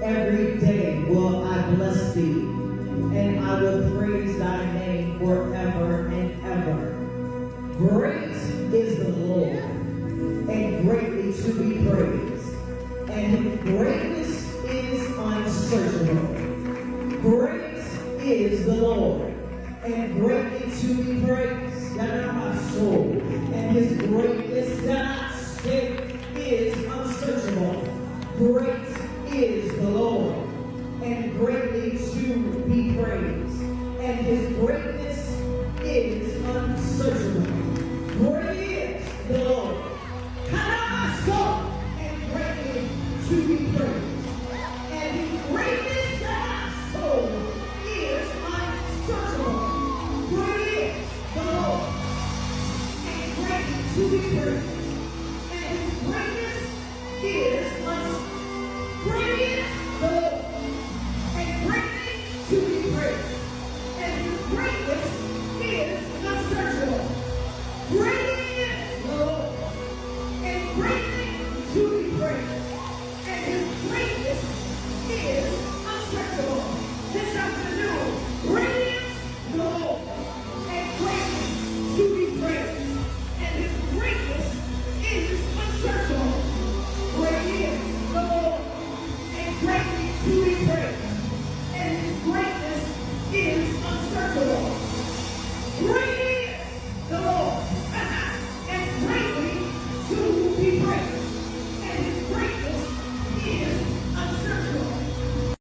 Every day will I bless thee, and I will praise thy name forever and ever. Great is the Lord, and greatly to be praised, and his greatness is unsearchable. Great is the Lord, and greatly to be praised, that my soul, and his greatness that I say is unsearchable. Great is the Lord, and greatly to be praised, and his greatness is unsearchable. Great is the Lord, my soul, and greatly to be praised, and his greatness that I soul is unsearchable. Great is the Lord, and greatly to be praised, and his greatness is unsearchable. Great is the Lord, and greatly to be praised, and his greatness is unsearchable. Great is the Lord, and greatly